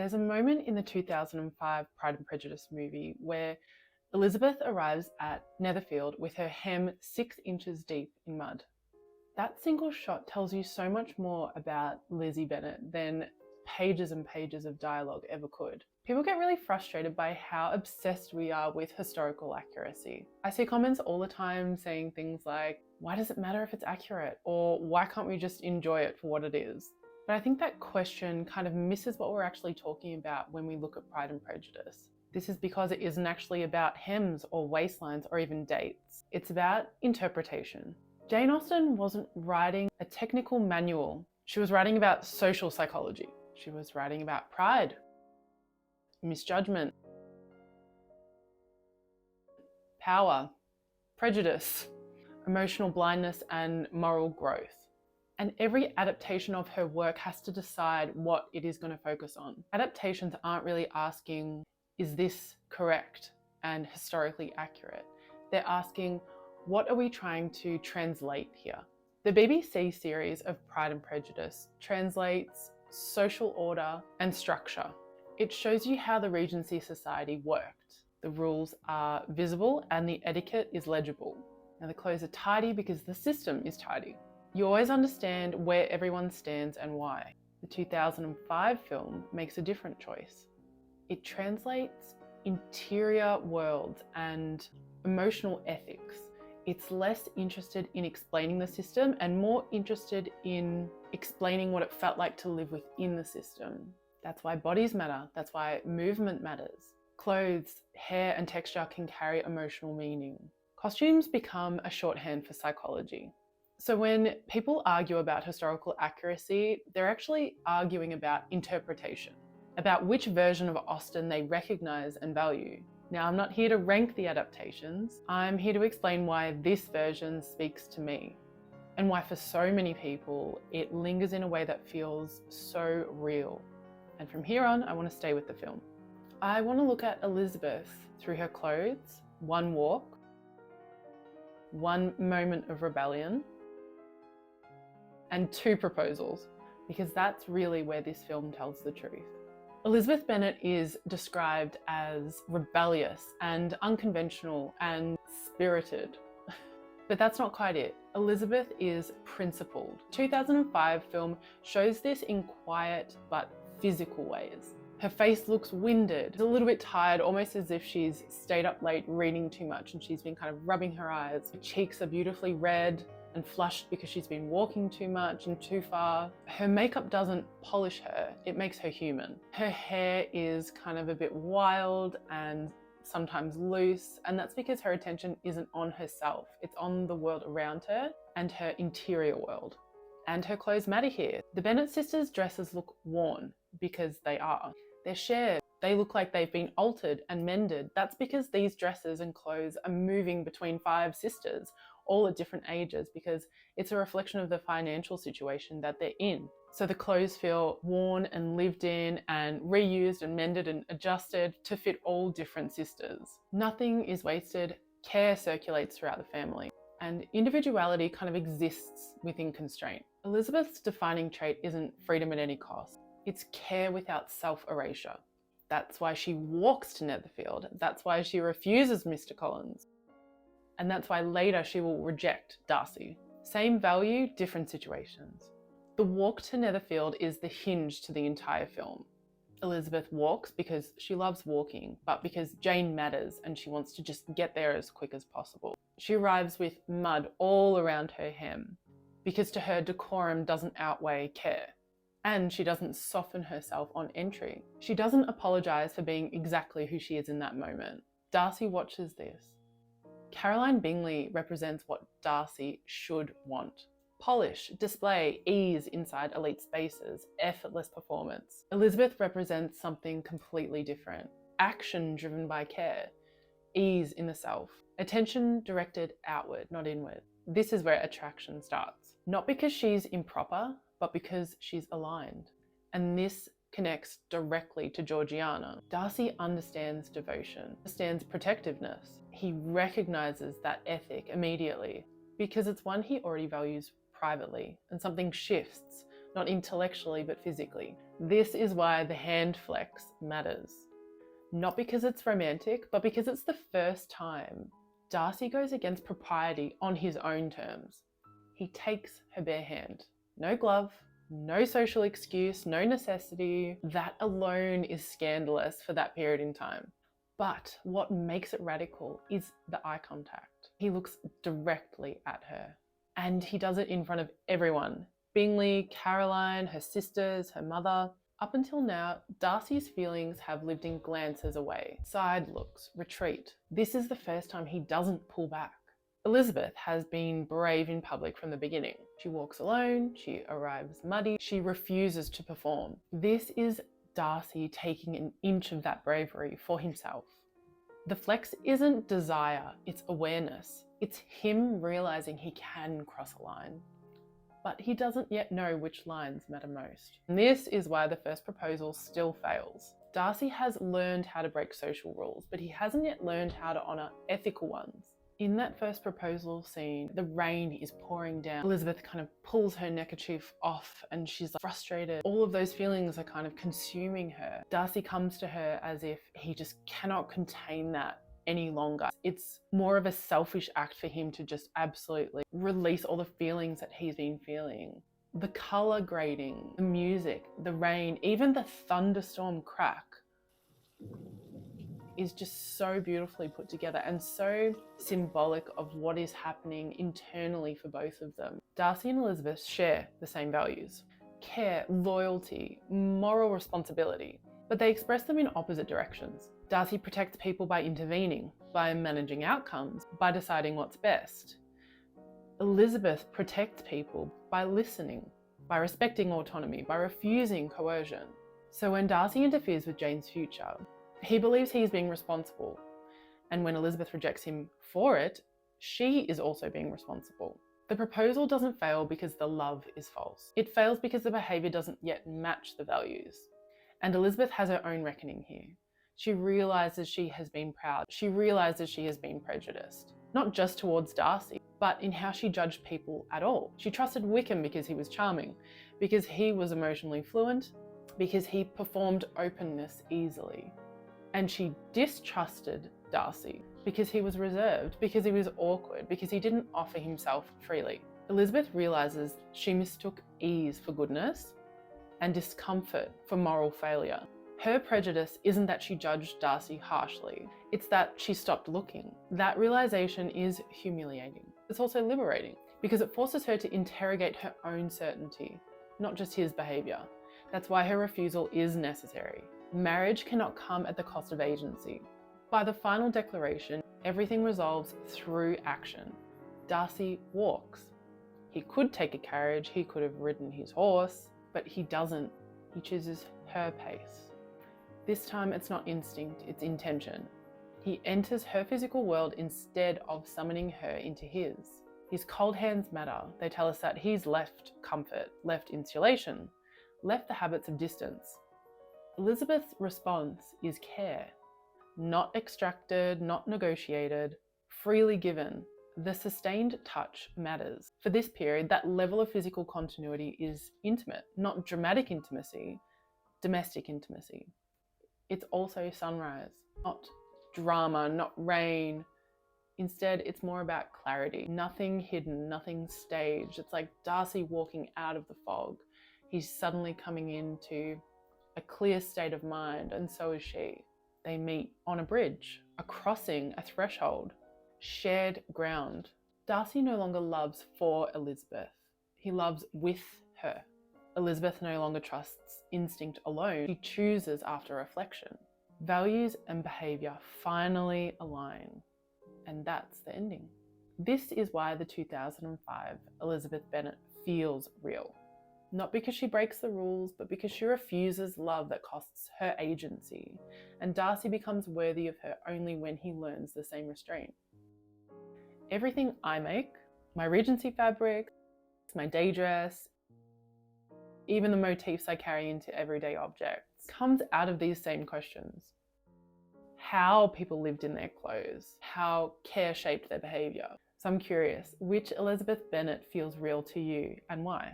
There's a moment in the 2005 Pride and Prejudice movie where Elizabeth arrives at Netherfield with her hem 6 inches deep in mud. That single shot tells you so much more about Lizzie Bennet than pages and pages of dialogue ever could. People get really frustrated by how obsessed we are with historical accuracy. I see comments all the time saying things like, why does it matter if it's accurate? Or why can't we just enjoy it for what it is? But I think that question kind of misses what we're actually talking about when we look at Pride and Prejudice. This is because it isn't actually about hems or waistlines or even dates. It's about interpretation. Jane Austen wasn't writing a technical manual. She was writing about social psychology. She was writing about pride, misjudgment, power, prejudice, emotional blindness, and moral growth. And every adaptation of her work has to decide what it is going to focus on. Adaptations aren't really asking, is this correct and historically accurate? They're asking, what are we trying to translate here? The BBC series of Pride and Prejudice translates social order and structure. It shows you how the Regency society worked. The rules are visible and the etiquette is legible. Now the clothes are tidy because the system is tidy. You always understand where everyone stands and why. The 2005 film makes a different choice. It translates interior worlds and emotional ethics. It's less interested in explaining the system and more interested in explaining what it felt like to live within the system. That's why bodies matter. That's why movement matters. Clothes, hair, and texture can carry emotional meaning. Costumes become a shorthand for psychology. So when people argue about historical accuracy, they're actually arguing about interpretation, about which version of Austen they recognise and value. Now, I'm not here to rank the adaptations. I'm here to explain why this version speaks to me and why for so many people, it lingers in a way that feels so real. And from here on, I want to stay with the film. I want to look at Elizabeth through her clothes, one walk, one moment of rebellion, and 2 proposals, because that's really where this film tells the truth. Elizabeth Bennet is described as rebellious and unconventional and spirited. But that's not quite it. Elizabeth is principled. 2005 film shows this in quiet but physical ways. Her face looks winded, a little bit tired, almost as if she's stayed up late reading too much and she's been kind of rubbing her eyes. Her cheeks are beautifully red and flushed because she's been walking too much and too far. Her makeup doesn't polish her, it makes her human. Her hair is kind of a bit wild and sometimes loose, and that's because her attention isn't on herself, it's on the world around her and her interior world. And her clothes matter here. The Bennet sisters' dresses look worn because they are. They're shared. They look like they've been altered and mended. That's because these dresses and clothes are moving between 5 sisters, all at different ages, because it's a reflection of the financial situation that they're in. So the clothes feel worn and lived in and reused and mended and adjusted to fit all different sisters. Nothing is wasted. Care circulates throughout the family. And individuality kind of exists within constraint. Elizabeth's defining trait isn't freedom at any cost. It's care without self-erasure. That's why she walks to Netherfield. That's why she refuses Mr. Collins. And that's why later she will reject Darcy. Same value, different situations. The walk to Netherfield is the hinge to the entire film. Elizabeth walks because she loves walking, but because Jane matters and she wants to just get there as quick as possible. She arrives with mud all around her hem because to her decorum doesn't outweigh care. And she doesn't soften herself on entry. She doesn't apologise for being exactly who she is in that moment. Darcy watches this. Caroline Bingley represents what Darcy should want. Polish, display, ease inside elite spaces, effortless performance. Elizabeth represents something completely different. Action driven by care, ease in the self, attention directed outward, not inward. This is where attraction starts. Not because she's improper, but because she's aligned. And this connects directly to Georgiana. Darcy understands devotion, understands protectiveness. He recognizes that ethic immediately because it's one he already values privately, and something shifts, not intellectually but physically. This is why the hand flex matters. Not because it's romantic, but because it's the first time Darcy goes against propriety on his own terms. He takes her bare hand. No glove, no social excuse, no necessity. That alone is scandalous for that period in time. But what makes it radical is the eye contact. He looks directly at her, and he does it in front of everyone. Bingley, Caroline, her sisters, her mother. Up until now, Darcy's feelings have lived in glances away, side looks, retreat. This is the first time he doesn't pull back. Elizabeth has been brave in public from the beginning. She walks alone, she arrives muddy, she refuses to perform. This is Darcy taking an inch of that bravery for himself. The flex isn't desire, it's awareness. It's him realizing he can cross a line. But he doesn't yet know which lines matter most. And this is why the first proposal still fails. Darcy has learned how to break social rules, but he hasn't yet learned how to honour ethical ones. In that first proposal scene, the rain is pouring down. Elizabeth kind of pulls her neckerchief off and she's like frustrated. All of those feelings are kind of consuming her. Darcy comes to her as if he just cannot contain that any longer. It's more of a selfish act for him to just absolutely release all the feelings that he's been feeling. The colour grading, the music, the rain, even the thunderstorm crack is just so beautifully put together and so symbolic of what is happening internally for both of them. Darcy and Elizabeth share the same values: care, loyalty, moral responsibility, but they express them in opposite directions. Darcy protects people by intervening, by managing outcomes, by deciding what's best. Elizabeth protects people by listening, by respecting autonomy, by refusing coercion. So when Darcy interferes with Jane's future, he believes he's being responsible. And when Elizabeth rejects him for it, she is also being responsible. The proposal doesn't fail because the love is false. It fails because the behaviour doesn't yet match the values. And Elizabeth has her own reckoning here. She realises she has been proud. She realises she has been prejudiced, not just towards Darcy, but in how she judged people at all. She trusted Wickham because he was charming, because he was emotionally fluent, because he performed openness easily. And she distrusted Darcy because he was reserved, because he was awkward, because he didn't offer himself freely. Elizabeth realises she mistook ease for goodness and discomfort for moral failure. Her prejudice isn't that she judged Darcy harshly, it's that she stopped looking. That realization is humiliating. It's also liberating because it forces her to interrogate her own certainty, not just his behaviour. That's why her refusal is necessary. Marriage cannot come at the cost of agency. By the final declaration, everything resolves through action. Darcy walks. He could take a carriage, he could have ridden his horse, but he doesn't. He chooses her pace. This time it's not instinct, it's intention. He enters her physical world instead of summoning her into his. His cold hands matter. They tell us that he's left comfort, left insulation, left the habits of distance. Elizabeth's response is care. Not extracted, not negotiated, freely given. The sustained touch matters. For this period, that level of physical continuity is intimate, not dramatic intimacy, domestic intimacy. It's also sunrise, not drama, not rain. Instead, it's more about clarity. Nothing hidden, nothing staged. It's like Darcy walking out of the fog. He's suddenly coming into a clear state of mind, and so is she. They meet on a bridge, a crossing, a threshold, shared ground. Darcy no longer loves for Elizabeth. He loves with her. Elizabeth no longer trusts instinct alone. She chooses after reflection. Values and behaviour finally align, and that's the ending. This is why the 2005 Elizabeth Bennet feels real. Not because she breaks the rules, but because she refuses love that costs her agency, and Darcy becomes worthy of her only when he learns the same restraint. Everything I make, my Regency fabric, my day dress, even the motifs I carry into everyday objects, comes out of these same questions. How people lived in their clothes, how care shaped their behaviour. So I'm curious, which Elizabeth Bennet feels real to you and why?